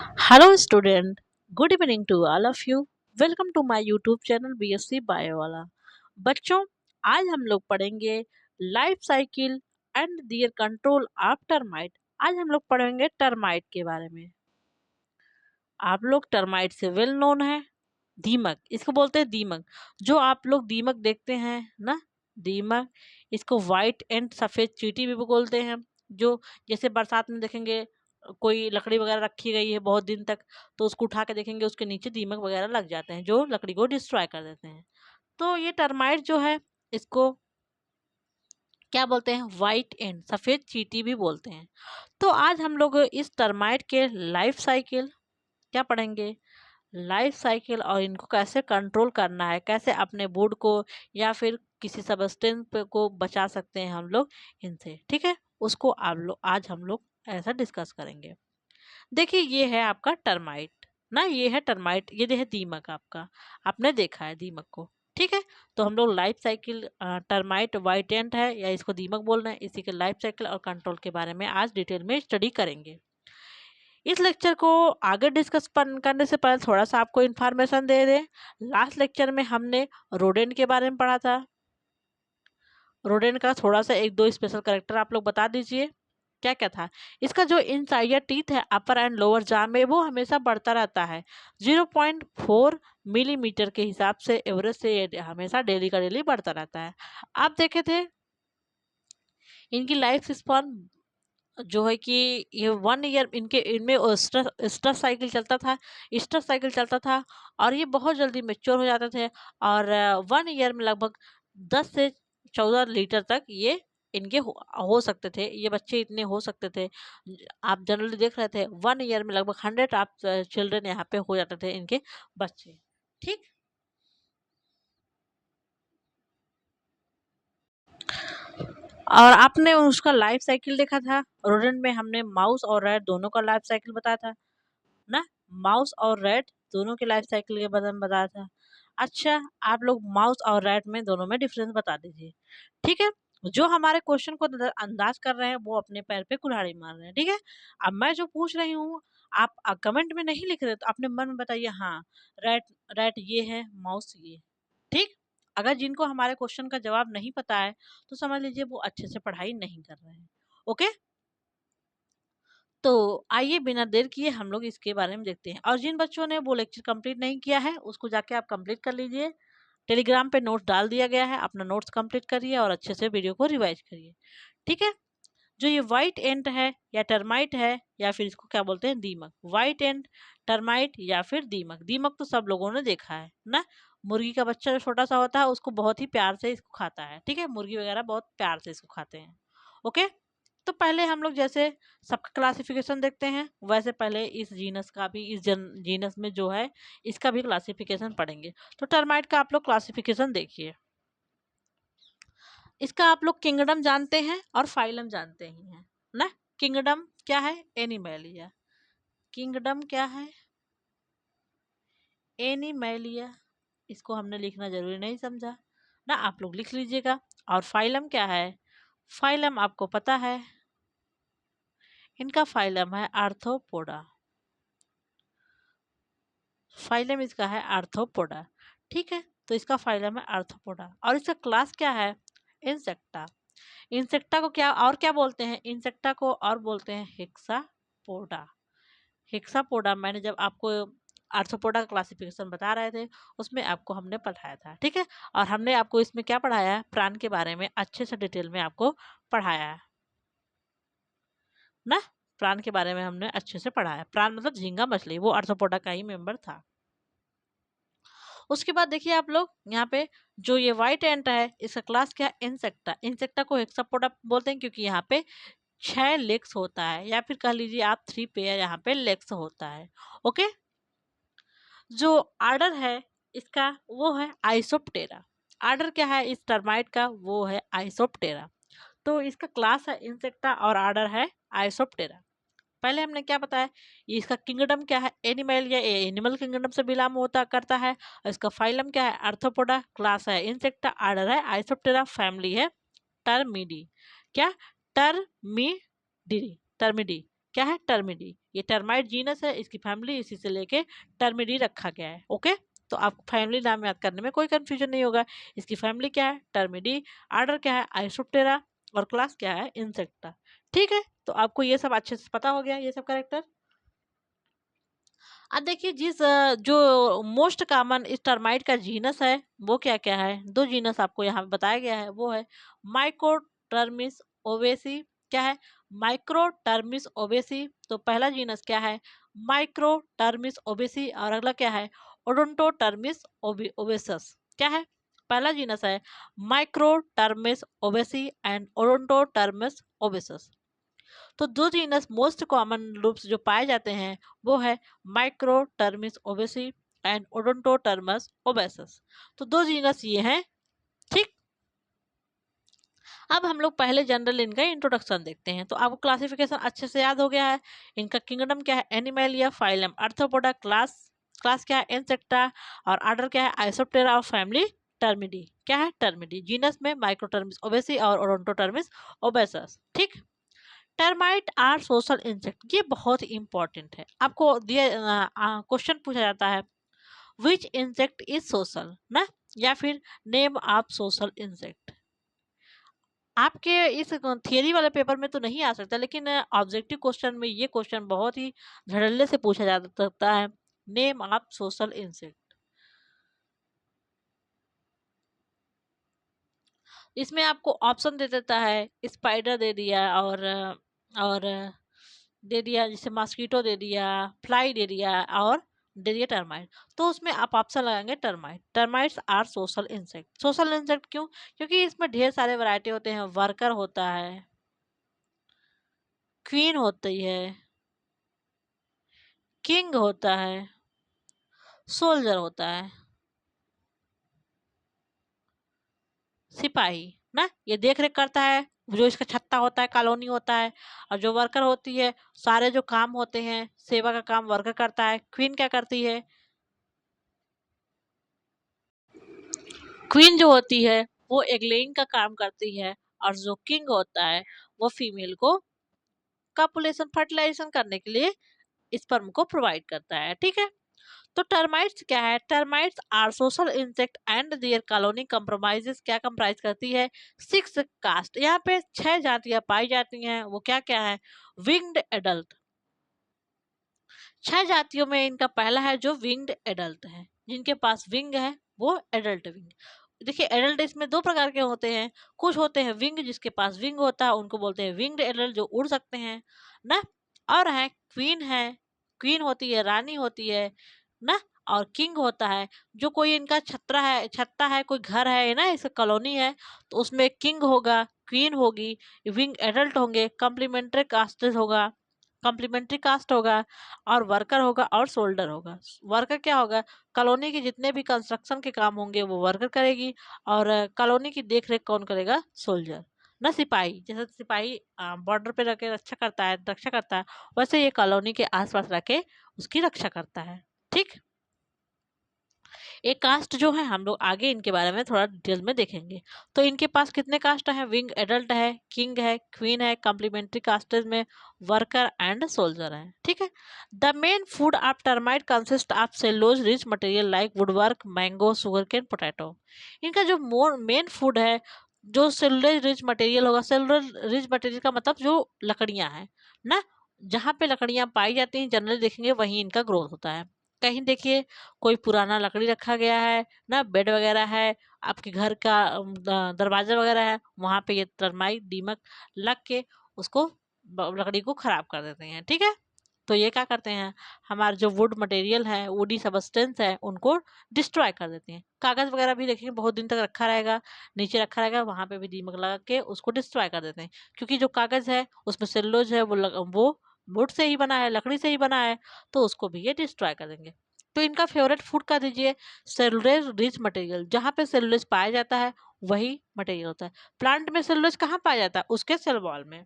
Hello student, good evening to all of you. Welcome to my YouTube channel BSc Bio वाला। बच्चों, आज हम लोग पढ़ेंगे life cycle and their control of termite. आज हम लोग पढ़ेंगे टर्माइट के बारे में। आप लोग टर्माइट से वेल नोन है। दीमक, इसको बोलते हैं दीमक। जो आप लोग दीमक देखते हैं ना, दीमक, इसको वाइट एंड सफ़ेद चींटी भी बोलते हैं। जो जैसे बरसात में देखेंगे कोई लकड़ी वगैरह रखी गई है बहुत दिन तक, तो उसको उठा के देखेंगे उसके नीचे दीमक वगैरह लग जाते हैं जो लकड़ी को डिस्ट्रॉय कर देते हैं। तो ये टर्माइट जो है इसको क्या बोलते हैं, वाइट एंड सफ़ेद चींटी भी बोलते हैं। तो आज हम लोग इस टर्माइट के लाइफ साइकिल क्या पढ़ेंगे, लाइफ साइकिल, और इनको कैसे कंट्रोल करना है, कैसे अपने वुड को या फिर किसी सबस्टेंस पे को बचा सकते हैं हम लोग इनसे। ठीक है, उसको आप लोग आज हम लोग ऐसा डिस्कस करेंगे। देखिए, ये है आपका टर्माइट ना, ये है टर्माइट, ये है दीमक आपका। आपने देखा है दीमक को। ठीक है, तो हम लोग life cycle, termite white ant है या इसको दीमक बोल रहे हैं, इसी के लाइफ साइकिल और कंट्रोल के बारे में आज डिटेल में स्टडी करेंगे। इस लेक्चर को आगे डिस्कस करने से पहले थोड़ा सा आपको इन्फॉर्मेशन दे दें। लास्ट लेक्चर में हमने रोडेंट के बारे में पढ़ा था। रोडेंट का थोड़ा सा एक दो स्पेशल कैरेक्टर आप लोग बता दीजिए, क्या क्या था। इसका जो इंसाइड टीथ है अपर एंड लोअर जॉ में, वो हमेशा बढ़ता रहता है। 0.4 मिलीमीटर के हिसाब से एवरेज से ये हमेशा डेली का डेली बढ़ता रहता है। आप देखे थे इनकी लाइफ स्पॉन जो है कि ये 1 ईयर इनके इनमें स्टर साइकिल चलता था, स्टर साइकिल चलता था, और ये बहुत जल्दी मेच्योर हो जाते थे। और 1 ईयर में लगभग 10 से 14 लीटर तक ये इनके हो सकते थे, ये बच्चे इतने हो सकते थे। आप जनरली देख रहे थे 1 ईयर में लगभग 100 आप चिल्ड्रन यहाँ पे हो जाते थे इनके बच्चे। ठीक, और आपने उसका लाइफ साइकिल देखा था। रोडेंट में हमने माउस और रैट दोनों का लाइफ साइकिल बताया था ना, माउस और रैट दोनों के लाइफ साइकिल के बारे में बताया था। अच्छा, आप लोग माउस और रैट में दोनों में डिफरेंस बता दीजिए। ठीक है, जो हमारे क्वेश्चन को अंदाज कर रहे हैं वो अपने पैर पे कुल्हाड़ी मार रहे हैं। ठीक है, अब मैं जो पूछ रही हूँ आप कमेंट में नहीं लिख रहे, तो अपने मन में बताइए, हाँ रैट, रैट ये है, माउस ये। ठीक, अगर जिनको हमारे क्वेश्चन का जवाब नहीं पता है तो समझ लीजिए वो अच्छे से पढ़ाई नहीं कर रहे हैं। ओके, तो आइए बिना देर किए हम लोग इसके बारे में देखते हैं। और जिन बच्चों ने वो लेक्चर कंप्लीट नहीं किया है उसको जाके आप कंप्लीट कर लीजिए। टेलीग्राम पे नोट्स डाल दिया गया है, अपना नोट्स कंप्लीट करिए और अच्छे से वीडियो को रिवाइज करिए। ठीक है, जो ये वाइट एंट है या टर्माइट है या फिर इसको क्या बोलते हैं, दीमक। वाइट एंट, टर्माइट या फिर दीमक। दीमक तो सब लोगों ने देखा है ना, मुर्गी का बच्चा जो छोटा सा होता है उसको बहुत ही प्यार से इसको खाता है। ठीक है, मुर्गी वगैरह बहुत प्यार से इसको खाते हैं। ओके, तो पहले हम लोग जैसे सबका क्लासिफिकेशन देखते हैं, वैसे पहले इस जीनस का भी, इस जीनस में जो है इसका भी क्लासिफिकेशन पढ़ेंगे। तो टर्माइट का आप लोग क्लासिफिकेशन देखिए। इसका आप लोग किंगडम जानते हैं और फाइलम जानते ही हैं ना। किंगडम क्या है, एनिमैलिया। किंगडम क्या है, एनिमैलिया। इसको हमने लिखना जरूरी नहीं समझा ना, आप लोग लिख लीजिएगा। और फाइलम क्या है, फाइलम आपको पता है, इनका फाइलम है आर्थ्रोपोडा। फाइलम इसका है आर्थ्रोपोडा। ठीक है, तो इसका फाइलम है आर्थ्रोपोडा। और इसका क्लास क्या है, इंसेक्टा। इंसेक्टा को क्या और क्या बोलते हैं, इंसेक्टा को और बोलते हैं हेक्सापोडा। हेक्सापोडा मैंने जब आपको आर्थ्रोपोडा का क्लासिफिकेशन बता रहे थे उसमें आपको हमने पढ़ाया था। ठीक है, और हमने आपको इसमें क्या पढ़ाया है, प्राण के बारे में अच्छे से डिटेल में आपको पढ़ाया है ना। प्राण के बारे में हमने अच्छे से पढ़ाया। प्राण मतलब झींगा मछली, वो आर्थ्रोपोडा का ही मेंबर था। उसके बाद देखिए आप लोग यहाँ पे, जो ये व्हाइट एंट है इसका क्लास क्या है, इंसेक्टा। इंसेक्टा को हेक्सापोडा बोलते हैं क्योंकि यहाँ पे 6 लेग्स होता है, या फिर कह लीजिए आप 3 पेयर यहाँ पे लेग्स होता है। ओके, जो आर्डर है इसका वो है आइसोप्टेरा। आर्डर क्या है इस टर्माइट का, वो है आइसोप्टेरा। तो इसका क्लास है इंसेक्टा और आर्डर है आइसोप्टेरा। पहले हमने क्या बताया, ये इसका किंगडम क्या है, एनिमल या एनिमल किंगडम से बिलोंग होता करता है। और इसका फाइलम क्या है, आर्थ्रोपोडा। क्लास है इंसेक्टा, आर्डर है आइसोप्टेरा, फैमिली है टर्मिडी। क्या, टर्मिडी, टर्मिडी। क्या है, टर्मिडी। ये टर्माइट जीनस है, इसकी फैमिली इसी से लेके टर्मिडी रखा गया है। ओके, तो आपको फैमिली नाम याद करने में कोई कंफ्यूजन नहीं होगा। इसकी फैमिली क्या है, टर्मिडी, आर्डर क्या है, आइसोप्टेरा, और क्लास क्या है, इंसेक्टा। ठीक है, तो आपको ये सब अच्छे से पता हो गया, ये सब कैरेक्टर। अब देखिए जो मोस्ट कॉमन इस टर्माइट का जीनस है वो क्या क्या है, दो जीनस आपको यहाँ पे बताया गया है, वो है माइक्रोटर्मिस ओवेसी। क्या है, माइक्रोटर्मिस ओवेसी। तो पहला जीनस क्या है, माइक्रोटर्मिस ओवेसी, और अगला क्या है, ओडोंटोटर्मिस ओवेसस। क्या है, पहला जीनस है माइक्रोटर्मिस ओवेसी एंड ओडोंटोटर्मिस ओवेसस। तो दो जीनस मोस्ट कॉमन रूप से जो पाए जाते हैं वो है माइक्रोटर्मिस ओबेसी एंड ओडोंटोटर्मस ओबेसस। तो दो जीनस ये हैं। ठीक, अब हम लोग पहले जनरल इनका इंट्रोडक्शन देखते हैं। तो आपको क्लासिफिकेशन अच्छे से याद हो गया है। इनका किंगडम क्या है, एनिमैलिया, फाइलम आर्थ्रोपोडा, क्लास क्या है, इंसेक्टा, और आर्डर क्या है, आइसोप्टेरा, और फैमिली टर्मिडी। क्या है, टर्मिडी। जीनस में माइक्रोटर्मिस ओबेसी और ओडोंटोटर्मिस ओबेसस। ठीक, टर्माइट आर सोशल इंसेक्ट, ये बहुत इंपॉर्टेंट है। आपको दिया क्वेश्चन पूछा जाता है, विच इंसेक्ट इज सोशल ना, या फिर नेम ऑफ सोशल इंसेक्ट। आपके इस थियरी वाले पेपर में तो नहीं आ सकता, लेकिन ऑब्जेक्टिव क्वेश्चन में ये क्वेश्चन बहुत ही धड़ल्ले से पूछा जा सकता है, नेम ऑफ सोशल इंसेक्ट। इसमें आपको ऑप्शन दे देता है, स्पाइडर दे दिया, और दे दिया, जैसे मॉस्किटो दे दिया, फ्लाई दे दिया, और दे दिया टर्माइट। तो उसमें आप ऑप्शन लगाएंगे termite. Termites are social insect. Social insect क्यों, क्योंकि इसमें ढेर सारे वैरायटी होते हैं। वर्कर होता है, क्वीन होती है, किंग होता है, सोल्जर होता है, सिपाही ना, ये देख रेख करता है। जो इसका छत्ता होता है, कॉलोनी होता है। और जो वर्कर होती है, सारे जो काम होते हैं, सेवा का काम वर्कर करता है। क्वीन क्या करती है, क्वीन जो होती है वो एग लेइंग का काम करती है। और जो किंग होता है वो फीमेल को कॉपुलेशन, फर्टिलाइजेशन करने के लिए स्पर्म को प्रोवाइड करता है। ठीक है, तो टर्माइट्स क्या है, termites are social insect and their colony compromises, क्या कंप्राइज करती है, 6 कास्ट। यहाँ पे 6 जातियां पाई जाती हैं। वो क्या क्या है, विंग्ड एडल्ट। 6 जातियों में इनका पहला है जो विंग्ड एडल्ट है, जिनके पास विंग है, वो एडल्ट विंग। देखिए, एडल्ट इसमें दो प्रकार के होते हैं। कुछ होते हैं विंग, जिसके पास विंग होता है, उनको बोलते हैं विंग्ड एडल्ट, जो उड़ सकते हैं ना। और है क्वीन है, क्वीन होती है, रानी होती है ना। और किंग होता है, जो कोई इनका छत्रा है, छत्ता है, कोई घर है ना, इसका कॉलोनी है, तो उसमें किंग होगा, क्वीन होगी, विंग एडल्ट होंगे, कॉम्प्लीमेंट्री कास्ट होगा, कॉम्प्लीमेंट्री कास्ट होगा, और वर्कर होगा, और सोल्डर होगा। वर्कर क्या होगा, कॉलोनी के जितने भी कंस्ट्रक्शन के काम होंगे वो वर्कर करेगी, और कॉलोनी की देख रेख कौन करेगा, सोल्जर ना। सिपाही, जैसे सिपाही बॉर्डर पे रख के रक्षा करता है, वैसे ये कॉलोनी के आसपास रख के उसकी रक्षा करता है। ठीक, एक कास्ट जो है, हम लोग आगे इनके बारे में थोड़ा डिटेल में देखेंगे। तो इनके पास कितने कास्ट हैं, विंग एडल्ट है, किंग है, क्वीन है, कॉम्प्लीमेंट्री कास्टेज में वर्कर एंड सोल्जर है। ठीक है, the main food of termite consist of cellulose rich material like woodwork, mango, sugar cane, potato. इनका जो मेन फूड है, जो सेलुलोज रिच मटेरियल होगा, सेलुलोज रिच मटेरियल का मतलब जो लकड़ियां हैं ना, जहाँ पे लकड़ियां पाई जाती हैं जनरली देखेंगे वहीं इनका ग्रोथ होता है। कहीं देखिए कोई पुराना लकड़ी रखा गया है ना, बेड वगैरह है, आपके घर का दरवाजा वगैरह है, वहां पे ये टर्माइट, दीमक लग के उसको लकड़ी को खराब कर देते हैं। ठीक है, तो ये क्या करते हैं, हमारे जो वुड मटेरियल है, वुडी सबस्टेंस है, उनको डिस्ट्रॉय कर देते हैं। कागज वगैरह भी देखिए बहुत दिन तक रखा रहेगा, नीचे रखा रहेगा, वहां पे भी दीमक लगा के उसको डिस्ट्रॉय कर देते हैं। क्योंकि जो कागज है उसमें सेलुलोज है, वो वुड से ही बना है, लकड़ी से ही बना है, तो उसको भी ये डिस्ट्रॉय कर देंगे। तो इनका फेवरेट फूड का दीजिए सेलुलोज रिच मटेरियल, जहाँ पे सेलुलोज पाया जाता है वही मटेरियल होता है। प्लांट में सेलुलोज कहाँ पाया जाता है, उसके सेल वॉल में।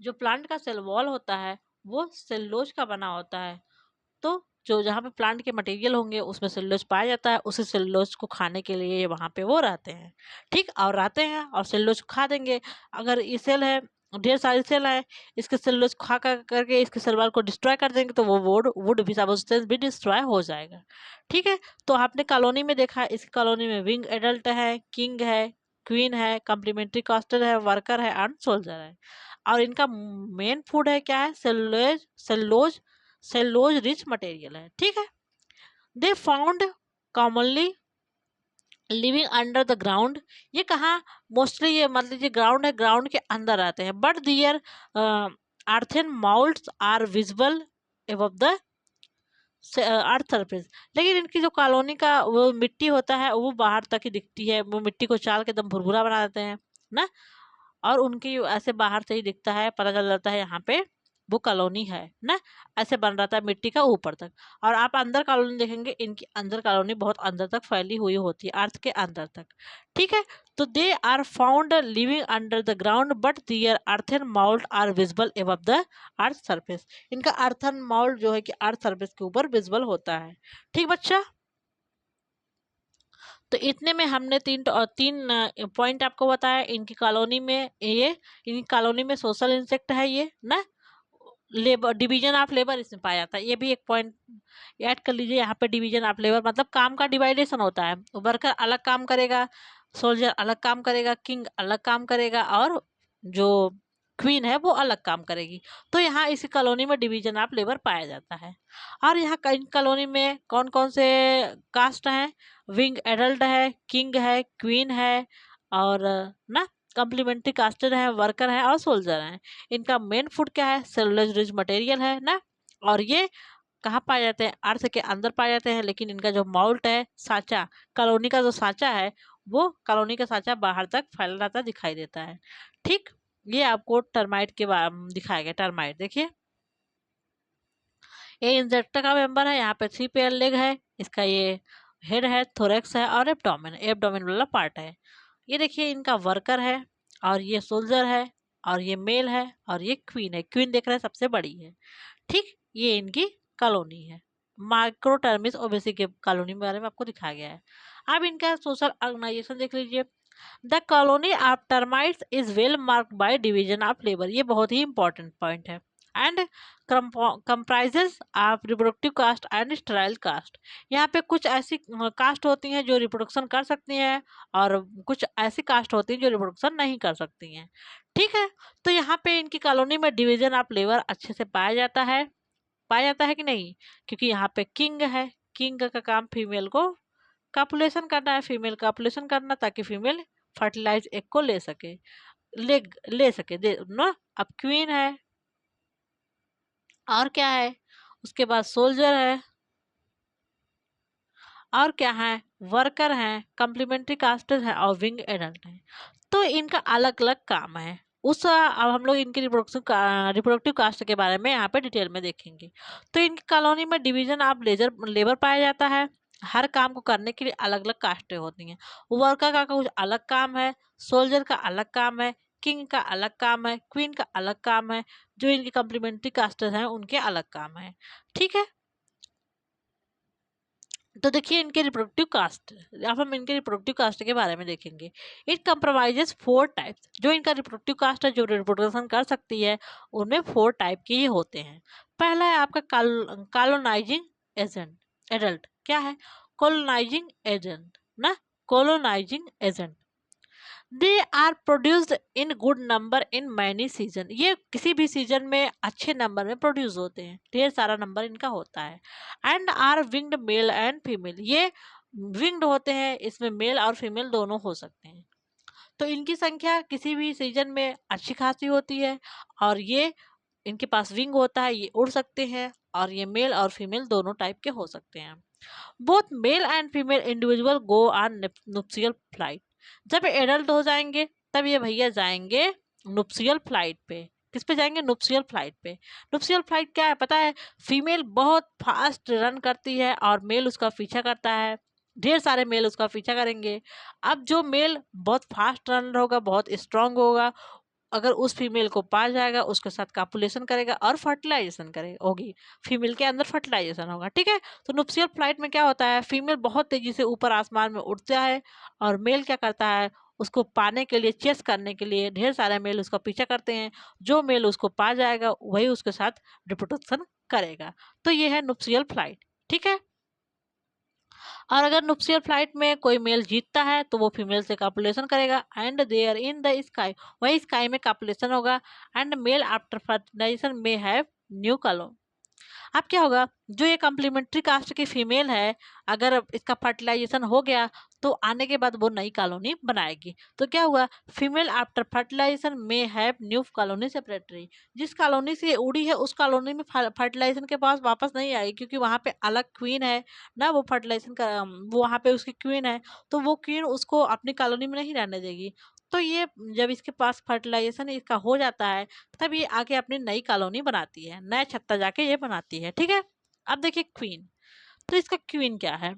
जो प्लांट का सेल वॉल होता है वो सेलुलोज का बना होता है। तो जो जहाँ पे प्लांट के मटेरियल होंगे उसमें सेलुलोज पाया जाता है, उसी सेलुलोज को खाने के लिए वहाँ पे वो रहते हैं। ठीक, और रहते हैं और सेलुलोज को खा देंगे। अगर ये सेल है, ढेर सारी सेल है, इसके सेलुलोज खा करके इसके सेल वॉल को डिस्ट्रॉय कर देंगे तो वो वुड वुड भी सब्सटेंस भी डिस्ट्रॉय हो जाएगा। ठीक है, तो आपने कॉलोनी में देखा, इस कॉलोनी में विंग एडल्ट है, किंग है, क्वीन है, कम्प्लीमेंट्री कास्टर है, वर्कर है एंड सोल्जर है। और इनका मेन फूड है क्या है, cellulose cellulose cellulose rich material है। ठीक है, they found commonly living under the ground. ये कहाँ मोस्टली, ये मान लीजिए ग्राउंड है, ग्राउंड के अंदर आते हैं, but their earthen moults are visible above the earth surface. लेकिन इनकी जो कॉलोनी का वो मिट्टी होता है वो बाहर तक ही दिखती है, वो मिट्टी को चाल के एकदम भुरभुरा बना देते हैं ना, और उनकी ऐसे बाहर से ही दिखता है, पता चल जाता है यहाँ पे वो कॉलोनी है ना, ऐसे बन रहा था मिट्टी का ऊपर तक। और आप अंदर कॉलोनी देखेंगे, इनकी अंदर कॉलोनी बहुत अंदर तक फैली हुई होती है, अर्थ के अंदर तक। ठीक है, तो they are found living under the ground but their earthen moult are visible above the earth surface. इनका अर्थन माउल्ट जो है कि अर्थ सरफेस के ऊपर विजिबल होता है। ठीक बच्चा, तो इतने में हमने तीन पॉइंट आपको बताया। इनकी कॉलोनी में ये, इनकी कॉलोनी में सोशल इंसेक्ट है ये ना, लेबर डिवीजन ऑफ लेबर इसमें पाया जाता है, ये भी एक पॉइंट ऐड कर लीजिए यहाँ पे। डिवीजन ऑफ लेबर मतलब काम का डिवाइडेशन होता है, वर्कर अलग काम करेगा, सोल्जर अलग काम करेगा, किंग अलग काम करेगा, और जो क्वीन है वो अलग काम करेगी। तो यहाँ इसी कॉलोनी में डिवीजन ऑफ लेबर पाया जाता है। और यहाँ कॉलोनी में कौन कौन से कास्ट हैं, विंग एडल्ट है, किंग है, क्वीन है, और ना कम्प्लीमेंट्री कास्टर है, वर्कर है और सोल्जर है। इनका मेन फूड क्या है, सेलुलोज रिच मटेरियल है ना, और ये कहाँ पाए जाते हैं, अर्थ के अंदर पाए जाते हैं। लेकिन इनका जो माउल्ट है, साँचा, कॉलोनी का जो साँचा है, वो कॉलोनी का साँचा बाहर तक फैला रहता दिखाई देता है। ठीक, ये आपको टर्माइट के बारे में दिखाया गया। टर्माइट देखिए, ये इंसेक्ट का मेंबर है, यहाँ पे 3 पेयर लेग है, इसका ये हेड है, थोरेक्स है और एब्डोमेन, एब्डोमेन वाला पार्ट है। ये देखिए इनका वर्कर है, और ये सोल्जर है, और ये मेल है, और ये क्वीन है। क्वीन देख रहे हैं सबसे बड़ी है। ठीक, ये इनकी कॉलोनी है। माइक्रोटर्मिस ओबेसी के कॉलोनी के बारे में आपको दिखाया गया है। अब इनका सोशल ऑर्गेनाइजेशन देख लीजिए। The colony of termites is well marked by division of labour, ये बहुत ही इंपॉर्टेंट पॉइंट है। And comprises of reproductive caste and sterile caste. यहाँ पे कुछ ऐसी कास्ट होती हैं जो रिप्रोडक्शन कर सकती हैं, और कुछ ऐसी कास्ट होती हैं जो रिप्रोडक्शन नहीं कर सकती हैं। ठीक है, तो यहाँ पे इनकी कॉलोनी में डिवीजन ऑफ लेबर अच्छे से पाया जाता है, पाया जाता है कि नहीं, क्योंकि यहाँ पे किंग है, किंग का काम फीमेल को कापुलेशन करना है, फीमेल कापुलेशन करना, ताकि फीमेल फर्टिलाइज एग को ले सके, ले सके दे ना। अब क्वीन है, और क्या है, उसके बाद सोल्जर है, और क्या है, वर्कर है, कम्प्लीमेंट्री कास्टर है और विंग एडल्ट है। तो इनका अलग अलग काम है। अब हम लोग इनकी रिप्रोडक्टिव कास्ट के बारे में यहाँ पे डिटेल में देखेंगे। तो इनकी कॉलोनी में डिवीजन ऑफ लेबर पाया जाता है। हर काम को करने के लिए अलग अलग कास्टें होती हैं। वर्कर का कुछ अलग काम है, सोल्जर का अलग काम है, किंग का अलग काम है, क्वीन का अलग काम है, जो इनके कम्प्लीमेंट्री कास्टर हैं उनके अलग काम है। ठीक है, तो देखिए इनके रिप्रोडक्टिव कास्ट, अब हम इनके रिप्रोडक्टिव कास्ट के बारे में देखेंगे। It compromises 4 types. जो इनका रिप्रोडक्टिव कास्ट है, जो रिप्रोडक्शन कर सकती है, उनमें 4 टाइप के ये होते हैं। पहला है आपका कॉलोनाइजिंग एजेंट, एडल्ट क्या है, कॉलोनाइजिंग एजेंट ना, colonising agent. They are produced in good number in many season, ये किसी भी सीजन में अच्छे नंबर में प्रोड्यूस होते हैं, ढेर सारा नंबर इनका होता है। And are winged male and female, ये विंग्ड होते हैं, इसमें मेल और फीमेल दोनों हो सकते हैं। तो इनकी संख्या किसी भी सीजन में अच्छी खासी होती है, और ये इनके पास विंग होता है, ये उड़ सकते हैं, और ये मेल और फीमेल दोनों टाइप के हो सकते हैं। Both male and female individual go on nuptial flight, जब एडल्ट हो जाएंगे तब ये भैया जाएंगे नुप्सियल फ्लाइट पे। किस पे जाएंगे, नुप्सियल फ्लाइट पे। नुप्सियल फ्लाइट क्या है पता है, फीमेल बहुत फास्ट रन करती है और मेल उसका पीछा करता है, ढेर सारे मेल उसका पीछा करेंगे। अब जो मेल बहुत फास्ट रनर होगा, बहुत स्ट्रांग होगा, अगर उस फीमेल को पा जाएगा, उसके साथ कापुलेशन करेगा और फर्टिलाइजेशन करे होगी, फीमेल के अंदर फर्टिलाइजेशन होगा। ठीक है, तो नुप्सियल फ्लाइट में क्या होता है, फीमेल बहुत तेजी से ऊपर आसमान में उड़ता है, और मेल क्या करता है, उसको पाने के लिए, चेस करने के लिए ढेर सारे मेल उसका पीछा करते हैं। जो मेल उसको पा जाएगा वही उसके साथ रिप्रोडक्शन करेगा। तो ये है नुप्सियल फ्लाइट। ठीक है। और अगर नुप्सियल फ्लाइट में कोई मेल जीतता है तो वो फीमेल से कॉपुलेशन करेगा and there in the sky, वही स्काई में कॉपुलेशन होगा एंड मेल आफ्टर फर्टिलाइजेशन में हैव न्यू कॉलोनी। अब क्या होगा, जो ये कम्प्लीमेंट्री कास्ट की फीमेल है, अगर इसका फर्टिलाइजेशन हो गया तो आने के बाद वो नई कॉलोनी बनाएगी। तो क्या हुआ, फीमेल आफ्टर फर्टिलाइजेशन में हैव न्यू कॉलोनी सेपरेटरी। जिस कॉलोनी से ये उड़ी है उस कॉलोनी में फर्टिलाइजेशन के पास वापस नहीं आएगी, क्योंकि वहाँ पे अलग क्वीन है ना, वो फर्टिलाइजेशन का वो वहाँ पे उसकी क्वीन है, तो वो क्वीन उसको अपनी कॉलोनी में नहीं रहने देगी। तो ये जब इसके पास फर्टिलाइजेशन इसका हो जाता है तब ये आके अपनी नई कॉलोनी बनाती है, नया छत्ता जाके ये बनाती है। ठीक है। अब देखिए क्वीन, तो इसका क्वीन क्या है,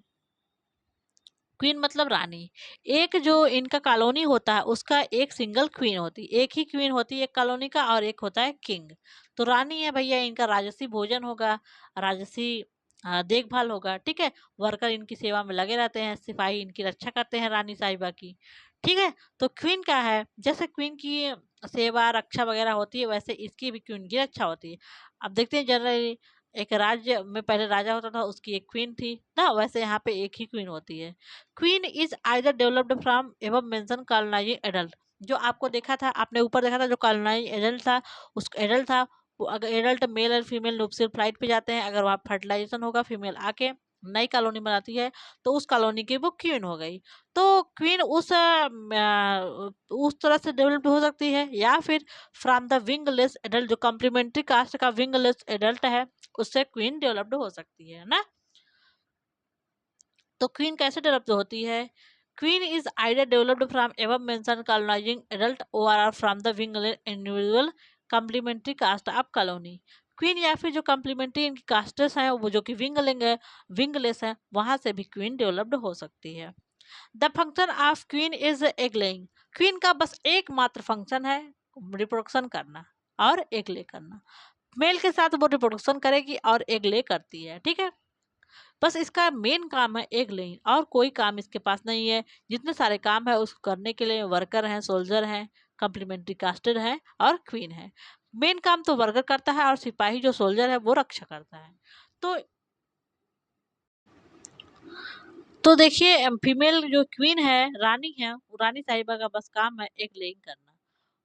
क्वीन मतलब रानी। एक जो इनका कॉलोनी होता है उसका एक सिंगल क्वीन होती है, एक ही क्वीन होती है एक कॉलोनी का, और एक होता है किंग। तो रानी है भैया, इनका राजसी भोजन होगा, राजसी देखभाल होगा। ठीक है। वर्कर इनकी सेवा में लगे रहते हैं, सिपाही इनकी रक्षा करते हैं रानी साहिबा की। ठीक है। तो क्वीन क्या है, जैसे क्वीन की सेवा रक्षा वगैरह होती है वैसे इसकी भी क्वीन की रक्षा होती है। अब देखते हैं जनरली एक राज्य में पहले राजा होता था, उसकी एक क्वीन थी ना, वैसे यहाँ पे एक ही क्वीन होती है। Queen is either developed from एवं मेंशन कॉलोनाइजिंग एडल्ट। जो आपको देखा था, आपने ऊपर देखा था जो कॉलोनाइज एडल्ट था, उस एडल्ट था वो, अगर एडल्ट मेल और फीमेल नुप्सियल फ्लाइट पे जाते हैं, अगर वहाँ फर्टिलाइजेशन होगा, फीमेल आके नई कॉलोनी बनाती है, तो उस कॉलोनी की वो क्वीन हो गई। तो क्वीन उस तरह से डेवलप्ड हो सकती है, या फिर फ्रॉम द विंगलेस एडल्ट, जो कॉम्प्लीमेंट्री कास्ट का विंगलेस एडल्ट है उससे क्वीन डेवलप्ड हो सकती है ना। तो क्वीन कैसे डेवलप होती है, queen is either developed from एवं मेंशन कॉलोनाइजिंग एडल्ट और or from the wingless individual complementary caste of colony. Queen या फिर जो कॉम्प्लीमेंट्री इनकी कास्टेस हैं वो जो कि विंगलिंग है, विंगलेस है, वहां से भी क्वीन डेवलप्ड हो सकती है। The function of queen is egg laying. Queen का बस एकमात्र फंक्शन है रिप्रोडक्शन करना और एग ले करना। मेल के साथ वो रिप्रोडक्शन करेगी और एग ले करती है। ठीक है। बस इसका मेन काम है एग लेइंग, और कोई काम इसके पास नहीं है। जितने सारे काम है उसको करने के लिए वर्कर हैं, सोल्जर हैं, कम्प्लीमेंट्री कास्टेड हैं और क्वीन है। मेन काम तो वर्कर करता है और सिपाही जो सोल्जर है वो रक्षा करता है। तो देखिए फीमेल जो क्वीन है, रानी है, रानी साहिबा का बस काम है एग लेइंग करना,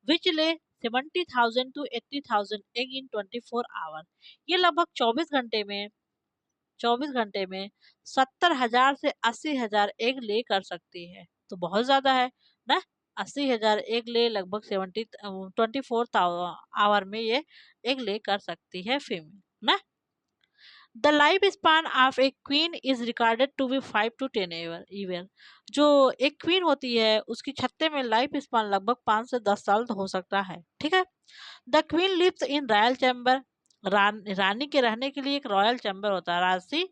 विच ले 70,000 to 80,000 एग इन 24 आवर। ये लगभग 24 घंटे में 70,000 से 80,000 एग ले कर सकती है। तो बहुत ज्यादा है ना, 80,000 एग ले लगभग 24 आवर में ये एग ले कर सकती है फीमेल ना। The life span of a queen is recorded to be 5 to 10 year. जो एक क्वीन होती है उसकी छत्ते में लाइफ स्पान लगभग 5 से 10 साल तो हो सकता है। ठीक है। The queen lives in royal chamber. रानी के रहने के लिए एक रॉयल चैम्बर होता है, राजसी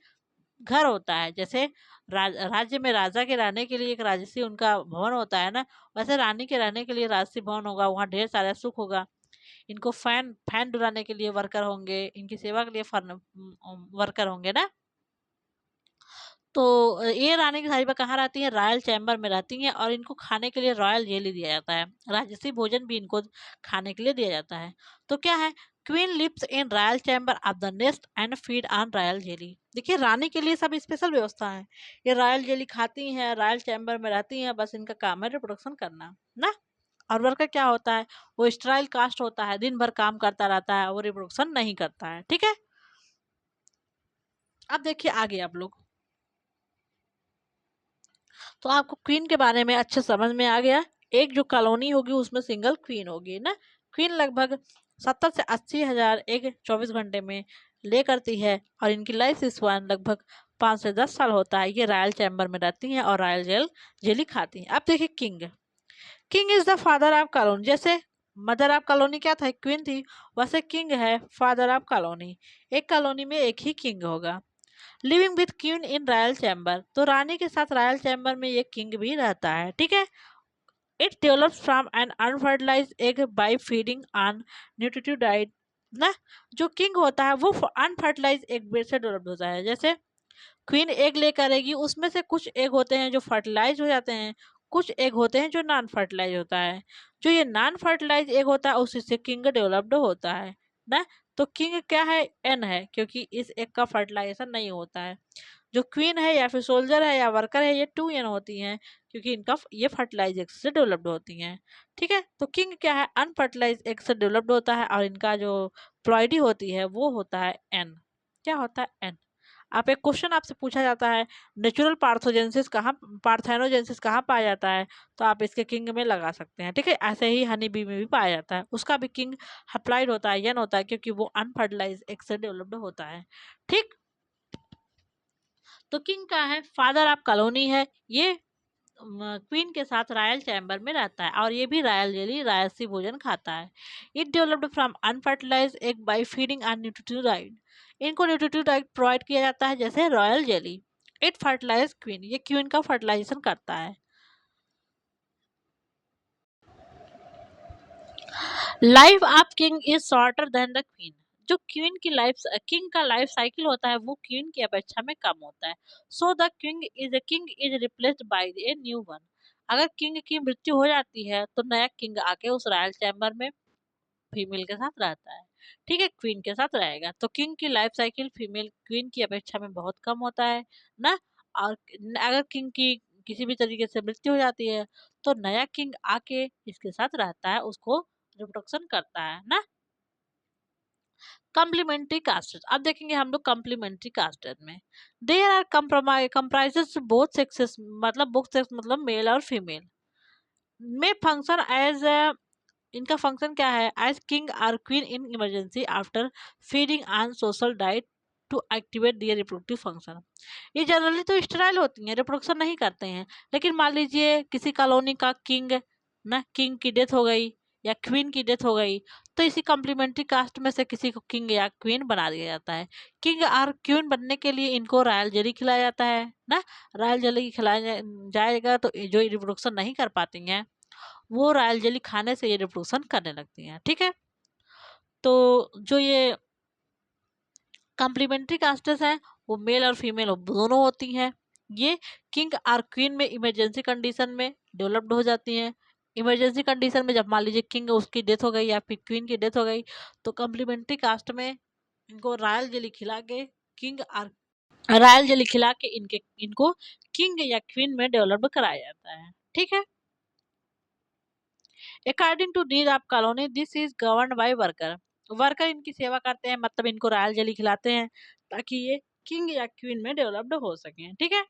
घर होता है। जैसे राज्य में राजा के रहने के लिए एक राजसी उनका भवन होता है ना, वैसे रानी के रहने के लिए राजसी भवन होगा, वहाँ ढेर सारा सुख होगा। इनको फैन फैन डुलाने के लिए वर्कर होंगे, इनकी सेवा के लिए वर्कर होंगे ना। तो ये रानी की साहिबा कहाँ रहती है, रॉयल चैम्बर में रहती हैं, और इनको खाने के लिए रॉयल जेली दिया जाता है, राजसी भोजन भी इनको खाने के लिए दिया जाता है। तो क्या है, queen lives in royal chamber of the nest and feed on royal jelly. देखिए रानी के लिए सब स्पेशल व्यवस्था है, ये रॉयल जेली खाती हैं, रॉयल चैम्बर में रहती हैं, बस इनका काम है रिप्रोडक्शन करना ना। और वर्कर क्या होता है, वो स्ट्राइल कास्ट होता है, दिन भर काम करता रहता है, वो रिप्रोडक्शन नहीं करता है। ठीक है। अब देखिए आगे आप लोग, तो आपको क्वीन के बारे में अच्छे समझ में आ गया। एक जो कॉलोनी होगी उसमें सिंगल क्वीन होगी ना। क्वीन लगभग 70 से 80 हजार एक 24 घंटे में ले करती है, और इनकी लाइफ स्पान लगभग 5 से 10 साल होता है। ये रॉयल चैम्बर में रहती हैं और रॉयल जेली खाती हैं। अब देखिए king, king is the father of colony. जैसे मदर ऑफ कॉलोनी क्या था, क्वीन थी, वैसे किंग है फादर ऑफ कॉलोनी। एक कॉलोनी में एक ही किंग होगा। Living with queen in royal chamber, तो रानी के साथ रॉयल चैम्बर में ये किंग भी रहता है। ठीक है। It develops from an unfertilised egg by feeding on nutritive diet ना। जो किंग होता है वो अनफर्टिलाइज एग से डेवलप होता है। जैसे क्वीन एग ले करेगी, उसमें से कुछ एग होते हैं जो फर्टिलाइज हो जाते हैं, कुछ एग होते हैं जो नॉन फर्टिलाइज होता है। जो ये नॉन फर्टिलाइज एग होता है उसी से किंग डेवलप्ड होता है ना। तो किंग क्या है, एन है, क्योंकि इस एग का फर्टिलाइजेशन नहीं होता है। जो क्वीन है या फिर सोल्जर है या वर्कर है, ये 2n होती हैं, क्योंकि इनका ये फर्टिलाइज एग से डेवलप्ड होती हैं। ठीक है, तो किंग क्या है, अनफर्टिलाइज एग से डेवलप्ड होता है, और इनका जो प्लॉइडी होती है वो होता है एन। क्या होता है, एन। आप एक क्वेश्चन आपसे पूछा जाता है, नेचुरल पार्थोजेंसिस कहाँ, पार्थेनोजेंसिस कहाँ पाया जाता है, तो आप इसके किंग में लगा सकते हैं। ठीक है, ऐसे ही हनी बी में भी पाया जाता है, उसका भी किंग अप्लाइड होता है, यन होता है, क्योंकि वो अनफर्टिलाइज एग से डेवलप्ड होता है। ठीक, तो किंग का है, फादर ऑफ कॉलोनी है, ये क्वीन के साथ रॉयल चैम्बर में रहता है, और ये भी रॉयल जेली रायसी भोजन खाता है। It developed from unfertilised egg by feeding on nutritive, इनको न्यूट्रिटिव डाइट प्रोवाइड किया जाता है, जैसे royal jelly. It fertilise queen, ये क्वीन का फर्टिलाइजेशन करता है। Life of king is shorter than the queen, जो क्वीन की लाइफ, किंग का लाइफ साइकिल होता है वो क्वीन की अपेक्षा में कम होता है। So the king is replaced by a new one, अगर किंग की मृत्यु हो जाती है तो नया किंग आके उस रॉयल चैम्बर में फीमेल के साथ रहता है। ठीक है, क्वीन के साथ रहेगा, तो किंग की लाइफ साइकिल फीमेल क्वीन की अपेक्षा में बहुत कम होता है ना। और अगर किंग की किसी भी तरीके से मृत्यु हो जाती है तो नया किंग आके इसके साथ रहता है, उसको रिप्रोडक्शन करता है ना। कम्प्लीमेंट्री कास्टेड, अब देखेंगे हम लोग कम्प्लीमेंट्री कास्टेड में, there are comprises both sexes, मतलब बोथ सेक्स मतलब मेल और फीमेल, में फंक्शन एज, इनका फंक्शन क्या है, एज किंग और queen in emergency after feeding on social diet to activate their reproductive function. ये जनरली तो स्टेराइल होती हैं, रिप्रोडक्शन नहीं करते हैं, लेकिन मान लीजिए किसी कॉलोनी का किंग ना, किंग की डेथ हो गई या क्वीन की डेथ हो गई, तो इसी कम्प्लीमेंट्री कास्ट में से किसी को किंग या क्वीन बना दिया जाता है। किंग और क्वीन बनने के लिए इनको रॉयल जेली खिलाया जाता है ना। रॉयल जेली खिलाया जाएगा तो जो रिप्रोडक्शन नहीं कर पाती हैं वो रॉयल जेली खाने से ये रिप्रोडक्शन करने लगती हैं। ठीक है, तो जो ये कम्प्लीमेंट्री कास्टेस हैं वो मेल और फीमेल दोनों होती हैं। ये किंग और क्वीन में इमरजेंसी कंडीशन में डेवलप्ड हो जाती हैं। इमरजेंसी कंडीशन में जब मान लीजिए किंग उसकी डेथ हो गई या फिर क्वीन की डेथ हो गई, तो कम्प्लीमेंट्री कास्ट में इनको रॉयल जेली खिला के किंग और रॉयल जेली खिला के इनको किंग या क्वीन में डेवलप कराया जाता है। ठीक है, according to need of colony this is govern by worker, worker इनकी सेवा करते हैं, मतलब इनको रॉयल जेली खिलाते हैं ताकि ये किंग या क्वीन में डेवलप्ड हो सकें। ठीक है,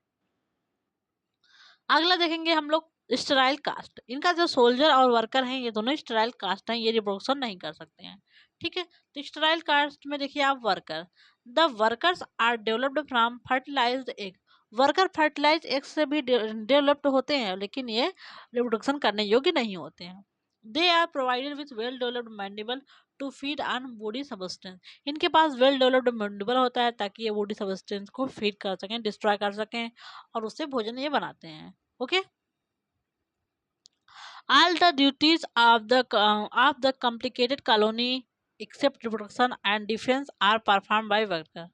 अगला देखेंगे हम लोग स्टेराइल कास्ट, इनका जो सोल्जर और वर्कर हैं ये दोनों स्टेराइल कास्ट हैं, ये रिप्रोडक्शन नहीं कर सकते हैं। ठीक है, तो स्टेराइल कास्ट में देखिए आप worker, the workers are developed from fertilised egg, worker fertilise egg से भी डेवलप्ड होते हैं, लेकिन ये रिप्रोडक्शन करने योग्य नहीं होते हैं। They are provided with well developed mandible to feed on body substance, इनके पास वेल डेवलप्ड मैंडिबल होता है ताकि ये बॉडी सबस्टेंस को फीड कर सकें, डिस्ट्रॉय कर सकें, और उससे भोजन ये बनाते हैं। Okay, all the duties of the complicated colony except reproduction and defense are performed by worker,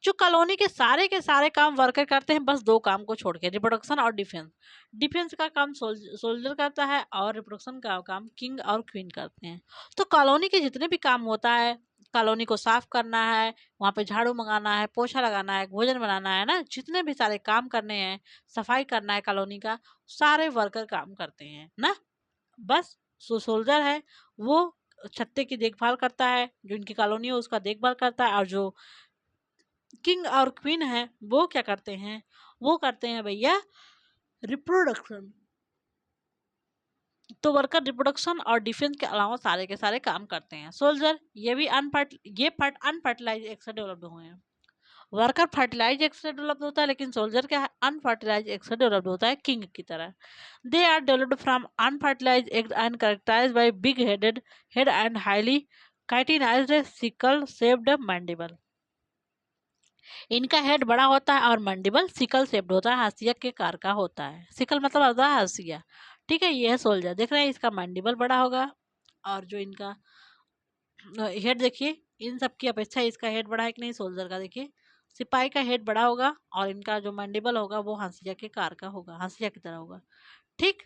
जो कॉलोनी के सारे काम वर्कर करते हैं, बस दो काम को छोड़ के, रिप्रोडक्शन और डिफेंस। डिफेंस का काम सोल्जर करता है और रिप्रोडक्शन का काम किंग और क्वीन करते हैं। तो कॉलोनी के जितने भी काम होता है, कॉलोनी को साफ करना है, वहाँ पे झाड़ू मंगाना है, पोछा लगाना है, भोजन बनाना है ना, जितने भी सारे काम करने हैं, सफाई करना है कॉलोनी का, सारे वर्कर काम करते हैं ना। बस सोल्जर है वो छत्ते की देखभाल करता है, जो इनकी कॉलोनी है उसका देखभाल करता है, और जो किंग और क्वीन है वो क्या करते हैं, वो करते हैं भैया रिप्रोडक्शन। तो वर्कर रिप्रोडक्शन और डिफेंस के अलावा सारे के सारे काम करते हैं। सोल्जर ये भी अनफर्टिलाइज एग से डेवलप्ड हुए हैं। वर्कर फर्टिलाइज एग से डेवलप्ड होता है, लेकिन सोल्जर क्या है, अनफर्टिलाइज एग से डेवलप्ड होता है, किंग की तरह। They are developed from unfertilised egg and characterized by big headed head and highly chitinized sickle shaped mandible, इनका हेड बड़ा होता है और मंडिबल सिकल शेप्ड होता है, हाशिया के कार का होता है। सिकल मतलब होता है हाशिया। ठीक है, ये है सोल्जर, देख रहे हैं इसका मंडिबल बड़ा होगा, और जो इनका हेड देखिए, इन सब की अपेक्षा इसका हेड बड़ा है कि नहीं, सोल्जर का देखिए, सिपाही का हेड बड़ा होगा और इनका जो मंडिबल होगा वो हाशिया के कार का होगा, हाशिया की तरह होगा। ठीक।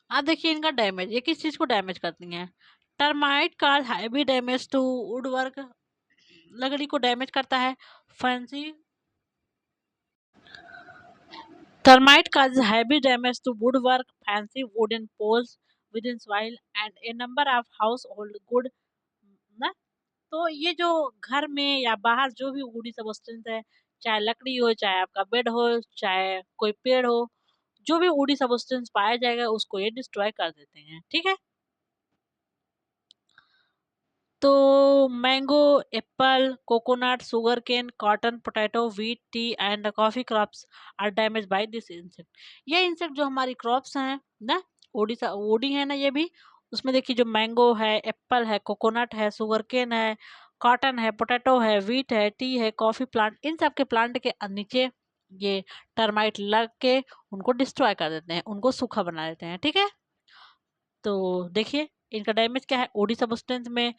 अब देखिए इनका डैमेज, ये किस चीज को डैमेज करती हैं। टर्माइट का heavy damage to wood work, लकड़ी को डैमेज करता है। Fancy Termite causes heavy damage to woodwork, fancy wooden poles within soil, and a number of household good ना। तो ये जो घर में या बाहर जो भी वुडी सबस्टेंस है, चाहे लकड़ी हो, चाहे आपका बेड हो, चाहे कोई पेड़ हो, जो भी वुडी सबस्टेंस पाया जाएगा उसको ये डिस्ट्रॉय कर देते हैं। ठीक है। तो mango, apple, coconut, sugar cane, cotton, potato, wheat, tea and coffee crops are damage by this insect. ये इंसेक्ट जो हमारी क्रॉप्स हैं ना, ओडिशा ओडी है ना ये भी, उसमें देखिए जो मैंगो है, एप्पल है, कोकोनट है, सुगर केन है, कॉटन है, पोटैटो है, व्हीट है, टी है, कॉफी प्लांट, इन सब के प्लांट के नीचे ये टर्माइट लग के उनको डिस्ट्रॉय कर देते हैं, उनको सूखा बना देते हैं। ठीक है। तो देखिए इनका डैमेज क्या है। ओडी सबस्टेंस में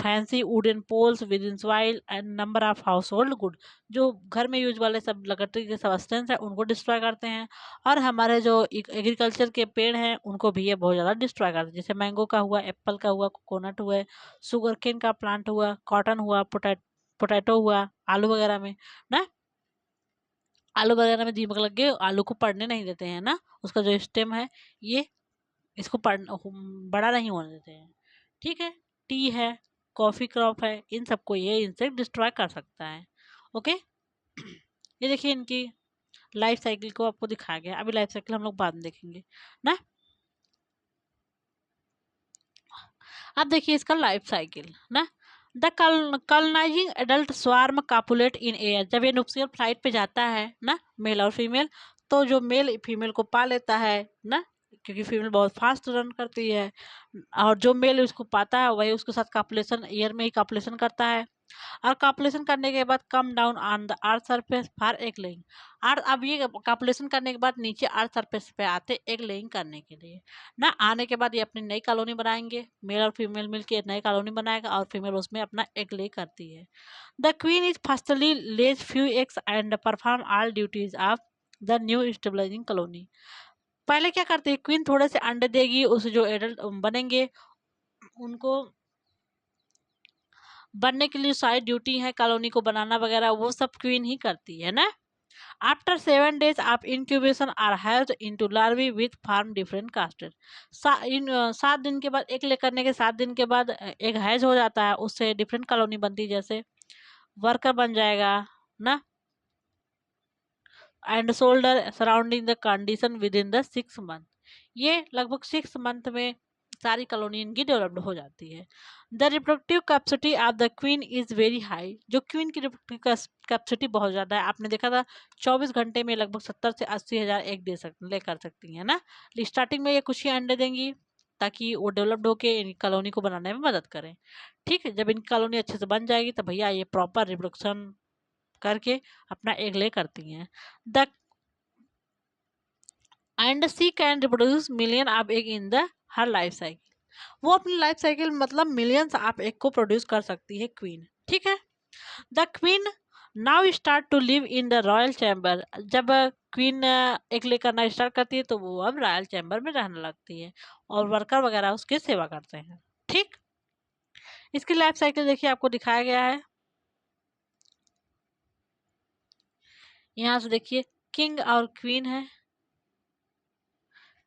fancy wooden poles within soil and number of household good, जो घर में यूज वाले सब लकड़ी के सबस्टेंस है उनको डिस्ट्रॉय करते हैं। और हमारे जो एग्रीकल्चर के पेड़ हैं उनको भी ये बहुत ज़्यादा डिस्ट्रॉय करते हैं, जैसे मैंगो का हुआ, एप्पल का हुआ, कोकोनट हुआ, शुगर केन का प्लांट हुआ, कॉटन हुआ, पोटैटो हुआ, आलू वगैरह में ना, आलू वगैरह में दीमक लग गए, आलू को पड़ने नहीं देते हैं ना, उसका जो स्टेम है ये इसको बड़ा नहीं होने देते हैं। ठीक है। टी है, कॉफ़ी क्रॉप है, इन सबको ये इंसेक्ट डिस्ट्रॉय कर सकता है। ओके। ये देखिए इनकी लाइफ साइकिल को आपको दिखाया गया। अभी लाइफ साइकिल हम लोग बाद में देखेंगे ना। अब देखिए इसका लाइफ साइकिल ना। The colonizing adult swarm copulate in air, जब ये नुप्सियल फ्लाइट पे जाता है ना, मेल और फीमेल, तो जो मेल फीमेल को पा लेता है ना, क्योंकि फीमेल बहुत फास्ट रन करती है, और जो मेल उसको पाता है वही उसके साथ कापुलेशन, एयर में ही कापुलेशन करता है। और कापुलेशन करने के बाद come down on the earth surface for egg laying. और अब ये कापुलेशन करने के बाद नीचे अर्थ सरफेस पे आते एग लेइंग करने के लिए ना। आने के बाद ये अपनी नई कॉलोनी बनाएंगे, मेल और फीमेल मिलके नई कॉलोनी बनाएगा और फीमेल उसमें अपना एग ले करती है। The queen is firstly lays few eggs and perform all duties of the new stabilising colony. पहले क्या करती है क्वीन, थोड़े से अंडे देगी, उस जो एडल्ट बनेंगे उनको बनने के लिए सारी ड्यूटी है कॉलोनी को बनाना वगैरह वो सब क्वीन ही करती है ना। After 7 days of incubation are hatched into larvae with form different casted. 7 दिन के बाद, एक ले करने के 7 दिन के बाद एक हैज हो जाता है, उससे डिफरेंट कॉलोनी बनती है, जैसे वर्कर बन जाएगा ना। And shoulder surrounding the condition with in the 6 month। ये लगभग 6 month में सारी कॉलोनी इनकी डेवलप्ड हो जाती है। The reproductive capacity of the queen is very high, जो क्वीन की रिप्रोडक्टिव कैपेसिटी बहुत ज़्यादा है। आपने देखा था 24 घंटे में लगभग 70 से 80 हज़ार एग ले कर सकती हैं ना। स्टार्टिंग में ये कुछ ही अंडे देंगी ताकि वो डेवलप्ड होके इन कॉलोनी को बनाने में मदद करें। ठीक है। जब इनकी कॉलोनी अच्छे से बन जाएगी तो भैया ये प्रॉपर रिप्रोडक्शन करके अपना एग ले करती हैं। The and she can reproduce million of egg in the her life cycle. वो अपनी लाइफ साइकिल मतलब मिलियंस ऑफ एग को प्रोड्यूस कर सकती है क्वीन। ठीक है। The queen now start to live in the royal chamber. जब क्वीन एग ले करना स्टार्ट करती है तो वो अब रॉयल चैम्बर में रहने लगती है और वर्कर वगैरह उसकी सेवा करते हैं। ठीक। इसकी लाइफ साइकिल देखिए आपको दिखाया गया है। यहाँ से देखिए किंग और क्वीन है,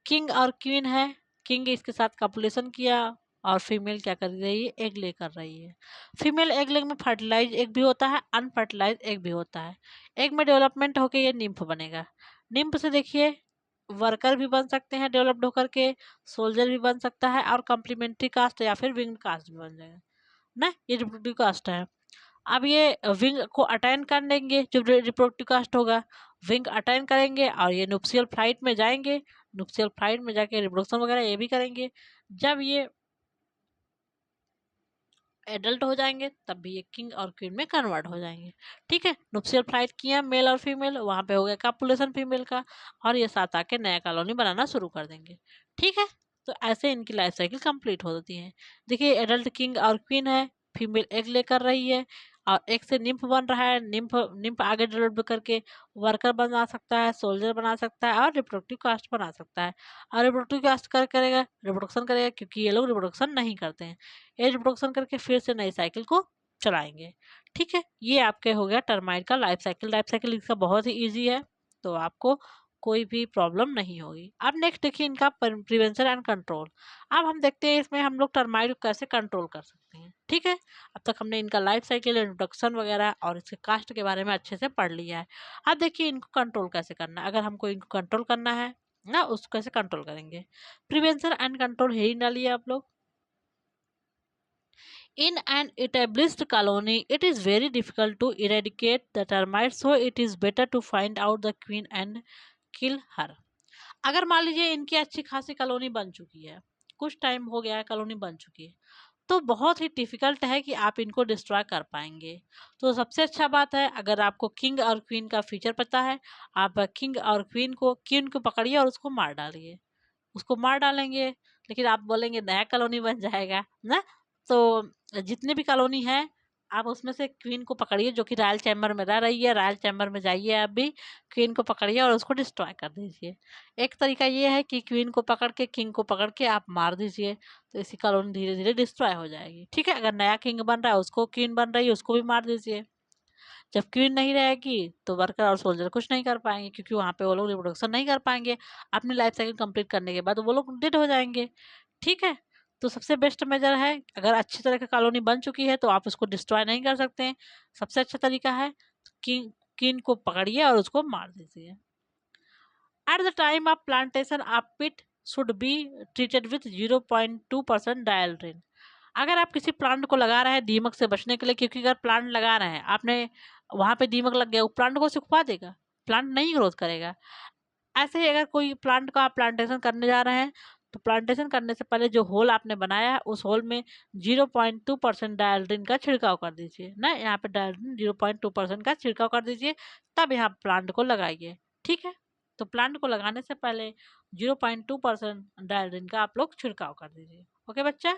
किंग और क्वीन है। किंग इसके साथ कॉपुलेशन किया और फीमेल क्या कर रही है, एग ले कर रही है। फीमेल एग लेग में फर्टिलाइज एग भी होता है, अनफर्टिलाइज एग भी होता है। एग में डेवलपमेंट होके ये निम्फ बनेगा। निम्फ से देखिए वर्कर भी बन सकते हैं डेवलप्ड होकर के, सोल्जर भी बन सकता है, और कम्प्लीमेंट्री कास्ट या फिर विंग्ड कास्ट भी बन जाएगा ना। ये रिप्रोडक्टिव कास्ट है। अब ये विंग को अटेंड कर लेंगे, जो रिप्रोडक्टिव कास्ट होगा विंग अटेंड करेंगे और ये नुप्सियल फ्लाइट में जाएंगे। नुप्सियल फ्लाइट में जाके रिप्रोडक्शन वगैरह ये भी करेंगे। जब ये एडल्ट हो जाएंगे तब भी ये किंग और क्वीन में कन्वर्ट हो जाएंगे। ठीक है। नुप्सियल फ्लाइट किया मेल और फीमेल, वहां पे हो गया कॉपुलेशन फीमेल का, और ये साथ आके नया कॉलोनी बनाना शुरू कर देंगे। ठीक है। तो ऐसे इनकी लाइफ साइकिल कंप्लीट हो जाती है। देखिए एडल्ट किंग और क्वीन है, फीमेल एग ले कर रही है और एक से निम्फ बन रहा है, निम्फ निम्फ आगे डेवलप करके वर्कर बना सकता है, सोल्जर बना सकता है और रिप्रोडक्टिव कास्ट बना सकता है। और रिप्रोडक्टिव कास्ट करेगा, रिप्रोडक्शन करेगा, क्योंकि ये लोग रिप्रोडक्शन नहीं करते हैं। ये रिप्रोडक्शन करके फिर से नई साइकिल को चलाएंगे। ठीक है, ये आपके हो गया टर्माइट का लाइफ साइकिल। लाइफ साइकिल इसका बहुत ही ईजी है, तो आपको कोई भी प्रॉब्लम नहीं होगी। अब नेक्स्ट देखिए इनका प्रिवेंशन एंड कंट्रोल। अब हम देखते हैं इसमें हम लोग टर्माइट को कैसे कंट्रोल कर सकते हैं। ठीक है, अब तक हमने इनका लाइफ साइकिल, इंट्रोडक्शन वगैरह और इसके कास्ट के बारे में अच्छे से पढ़ लिया है। अब देखिए इनको कंट्रोल कैसे करना है। अगर हमको इनको कंट्रोल करना है ना, उसको कैसे कंट्रोल करेंगे। प्रिवेंशन एंड कंट्रोल हेडिंग डालिए आप लोग। In an established colony, it is very difficult to eradicate the termites, so it is better to find out the queen and kill her. अगर मान लीजिए इनकी अच्छी खासी कॉलोनी बन चुकी है, कुछ टाइम हो गया है कॉलोनी बन चुकी है, तो बहुत ही डिफिकल्ट है कि आप इनको डिस्ट्रॉय कर पाएंगे। तो सबसे अच्छा बात है, अगर आपको किंग और क्वीन का फीचर पता है, आप किंग और क्वीन को पकड़िए और उसको मार डालिए। उसको मार डालेंगे, लेकिन आप बोलेंगे नया कॉलोनी बन जाएगा ना। तो जितने भी कॉलोनी है, आप उसमें से क्वीन को पकड़िए जो कि रॉयल चैम्बर में रह रही है। रॉयल चैम्बर में जाइए, आप भी क्वीन को पकड़िए और उसको डिस्ट्रॉय कर दीजिए। एक तरीका ये है कि क्वीन को पकड़ के, किंग को पकड़ के आप मार दीजिए, तो इसी कॉलोनी धीरे धीरे डिस्ट्रॉय हो जाएगी। ठीक है, अगर नया किंग बन रहा है, उसको क्वीन बन रही है, उसको भी मार दीजिए। जब क्वीन नहीं रहेगी तो वर्कर और सोल्जर कुछ नहीं कर पाएंगे, क्योंकि वहाँ पे वो लोग रिप्रोडक्शन नहीं कर पाएंगे। अपनी लाइफ साइकिल कंप्लीट करने के बाद वो लोग डेड हो जाएंगे। ठीक है, तो सबसे बेस्ट मेजर है, अगर अच्छी तरह की कॉलोनी बन चुकी है तो आप उसको डिस्ट्रॉय नहीं कर सकते हैं। सबसे अच्छा तरीका है कि क्वीन को पकड़िए और उसको मार दीजिए। At the time of plantation of pit should be treated with 0.2% dieldrin. अगर आप किसी प्लांट को लगा रहे हैं दीमक से बचने के लिए, क्योंकि अगर प्लांट लगा रहे हैं आपने, वहाँ पे दीमक लग गया, वो प्लांट को सुखवा देगा, प्लांट नहीं ग्रोथ करेगा। ऐसे ही अगर कोई प्लांट का आप प्लांटेशन करने जा रहे हैं, तो प्लांटेशन करने से पहले जो होल आपने बनाया है, उस होल में 0.2% डायल्ड्रिन का छिड़काव कर दीजिए ना। यहाँ पे डायल्ड्रिन 0.2% का छिड़काव कर दीजिए, तब यहाँ प्लांट को लगाइए। ठीक है, तो प्लांट को लगाने से पहले 0.2% डायल्ड्रिन का आप लोग छिड़काव कर दीजिए। ओके बच्चा,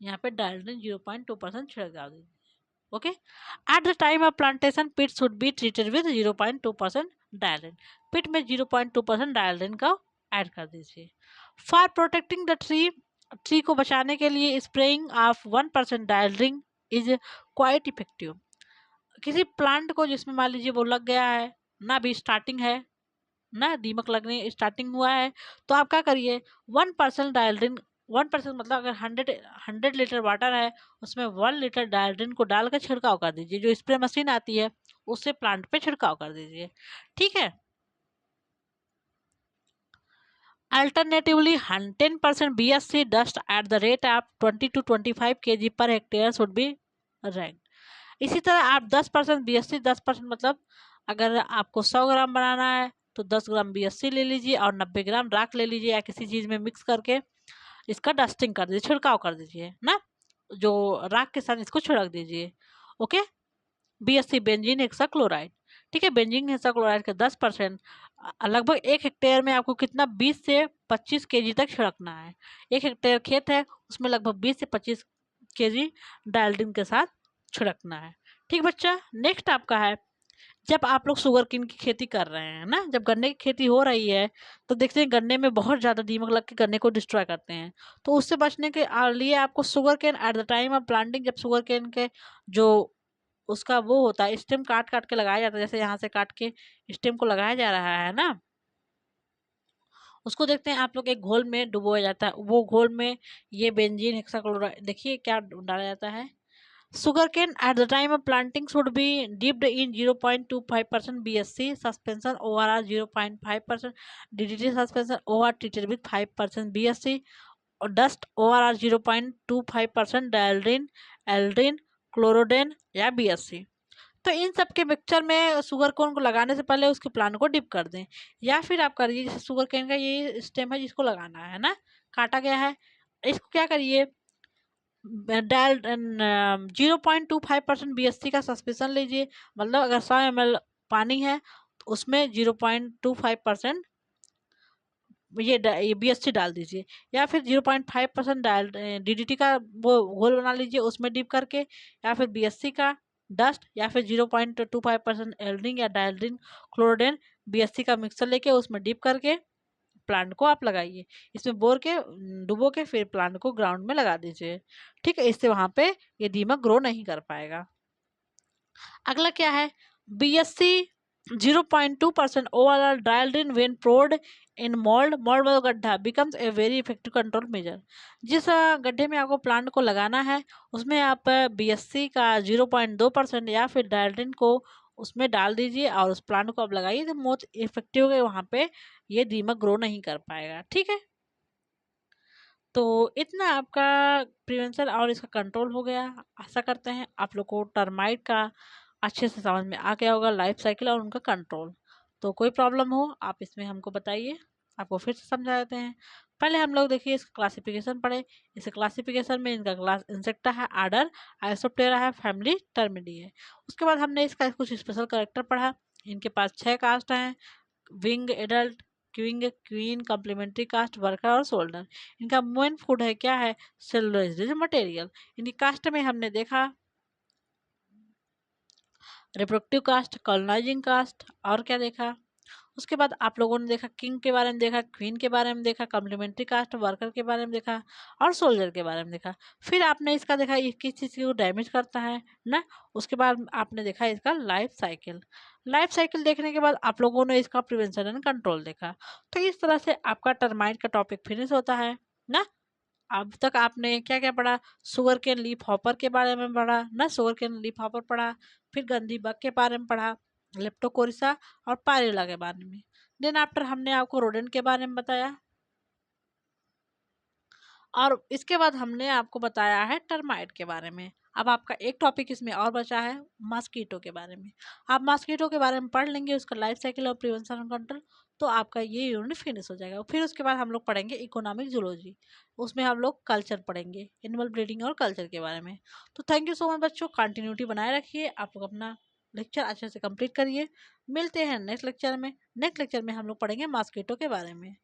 यहाँ पे डायल्ड्रिन 0.2% छिड़काव दीजिए। Okay, at the time of plantation pit should be treated with 0.2% dieldrin. Pit में 0.2% डायल्ड्रिन का ऐड कर दीजिए। For protecting the tree, tree को बचाने के लिए spraying of 1% dieldrin is quite effective. किसी प्लांट को जिसमें मान लीजिए वो लग गया है ना, अभी स्टार्टिंग है ना, दीमक लगने स्टार्टिंग हुआ है, तो आप क्या करिए, 1% डायल्ड्रिन, 1% मतलब अगर 100 लीटर वाटर है, उसमें 1 लीटर डायल्ड्रिन को डालकर छिड़काव कर दीजिए। जो स्प्रे मशीन आती है उससे प्लांट पे छिड़काव कर दीजिए। ठीक है, alternatively 10% BSC dust at the rate of 20 to 25 kg per hectare should be rank. इसी तरह आप 10% BSC, 10% मतलब अगर आपको 100 ग्राम बनाना है तो 10 ग्राम BSC ले लीजिए और 90 ग्राम राख ले लीजिए, या किसी चीज़ में मिक्स करके इसका डस्टिंग कर दीजिए, छिड़काव कर दीजिए ना। जो राख के साथ इसको छिड़क दीजिए। Okay, BSC benzene hexachloride. ठीक है, बेंजीन हेक्साक्लोराइड का 10%, लगभग 1 हेक्टेयर में आपको कितना, 20 से 25 kg तक छिड़कना है। 1 हेक्टेयर खेत है, उसमें लगभग 20 से 25 kg डाल्टन के साथ छिड़कना है। ठीक बच्चा, नेक्स्ट आपका है, जब आप लोग शुगर केन की खेती कर रहे हैं ना, जब गन्ने की खेती हो रही है, तो देखते हैं गन्ने में बहुत ज़्यादा दीमक लग के गन्ने को डिस्ट्रॉय करते हैं। तो उससे बचने के लिए आपको sugar cane at the time of planting, जब शुगर केन के जो उसका वो होता है, स्टेम काट काट के लगाया जाता है, जैसे यहाँ से काट के स्टेम को लगाया जा रहा है ना, उसको देखते हैं आप लोग एक घोल में डुबोया जाता है। वो घोल में ये बेंजीन हेक्साक्लोराइड, देखिए क्या डाला जाता है। Sugarcane at the time of planting should be dipped in 0.25% BSC suspension ORR 0.5% DDT suspension OR treated with 5% BSC और dust ORR 0.25% डायल्ड्रिन, एल्ड्रिन, क्लोरोडेन या BSC। तो इन सब के मिक्सचर में शुगर कोन को लगाने से पहले उसके प्लांट को डिप कर दें, या फिर आप करिए जैसे शुगर केन का ये स्टेम है जिसको लगाना है ना, काटा गया है, इसको क्या करिए, डाल 0.25% BSC का सस्पेंशन लीजिए। मतलब अगर 100 ml पानी है तो उसमें 0.25% ये BSC डाल दीजिए, या फिर 0.5% डाल DDT का वो घोल बना लीजिए उसमें डिप करके, या फिर BSC का डस्ट, या फिर 0.25% एल्ड्रिन या डायल्ड्रिन क्लोरोडेन BSC का मिक्सर लेके उसमें डिप करके प्लांट को आप लगाइए। इसमें बोर के डुबो के फिर प्लांट को ग्राउंड में लगा दीजिए। ठीक है, इससे वहाँ पे ये दीमक ग्रो नहीं कर पाएगा। अगला क्या है, BSC 0.2% overall dialled in when प्रोड इन मोल्ड मोल्ड वाला गड्ढा becomes a very effective control measure. जिस गड्ढे में आपको प्लांट को लगाना है उसमें आप BSC का 0.2% या फिर डायल्डिन को उसमें डाल दीजिए और उस प्लांट को आप लगाइए, तो मोस्ट इफेक्टिव है, वहाँ पे ये दीमक ग्रो नहीं कर पाएगा। ठीक है, तो इतना आपका प्रिवेंशन और इसका कंट्रोल हो गया। आशा करते हैं आप लोग को टर्माइट का अच्छे से समझ में आ गया होगा, लाइफ साइकिल और उनका कंट्रोल। तो कोई प्रॉब्लम हो आप इसमें हमको बताइए, आपको फिर से समझा देते हैं। पहले हम लोग देखिए इसका क्लासिफिकेशन पढ़े। इस क्लासिफिकेशन में इनका क्लास इंसेक्टा है, आर्डर आइसोप्टेरा है, फैमिली टर्मिडी है। उसके बाद हमने इसका कुछ स्पेशल करेक्टर पढ़ा। इनके पास 6 कास्ट हैं, wing, adult, king, queen, complementary caste, worker और सोल्डर। इनका मेन फूड है क्या है, सेलुलोज मटेरियल। इनकी कास्ट में हमने देखा रिप्रोडक्टिव कास्ट, कॉलोनाइजिंग कास्ट, और क्या देखा। उसके बाद आप लोगों ने देखा किंग के बारे में देखा, क्वीन के बारे में देखा, कम्प्लीमेंट्री कास्ट, वर्कर के बारे में देखा और सोल्जर के बारे में देखा। फिर आपने इसका देखा ये किस चीज़ को डैमेज करता है ना। उसके बाद आपने देखा इसका लाइफ साइकिल। लाइफ साइकिल देखने के बाद आप लोगों ने इसका प्रिवेंशन एंड कंट्रोल देखा। तो इस तरह से आपका टर्माइट का टॉपिक फिनिश होता है ना। अब तक आपने क्या क्या पढ़ा, शुगर केन लीफ हॉपर के बारे में पढ़ा ना, शुगर केन लीफ हॉपर पढ़ा, फिर गंधी बग के बारे में पढ़ा, लेप्टोकोरिसा और पायरेला के बारे में। देन आफ्टर हमने आपको रोडेंट के बारे में बताया, और इसके बाद हमने आपको बताया है टर्माइट के बारे में। अब आपका एक टॉपिक इसमें और बचा है मॉस्किटो के बारे में। आप मॉस्किटो के बारे में पढ़ लेंगे, उसका लाइफ साइकिल और प्रिवेंशन और कंट्रोल, तो आपका ये यूनिट फिनिश हो जाएगा। फिर उसके बाद हम लोग पढ़ेंगे इकोनॉमिक जूलॉजी। उसमें हम लोग कल्चर पढ़ेंगे, एनिमल ब्रीडिंग और कल्चर के बारे में। तो थैंक यू सो मच बच्चों, कंटिन्यूटी बनाए रखिए। आप लोग अपना लेक्चर अच्छे से कंप्लीट करिए। मिलते हैं नेक्स्ट लेक्चर में। नेक्स्ट लेक्चर में हम लोग पढ़ेंगे मॉस्किटो के बारे में।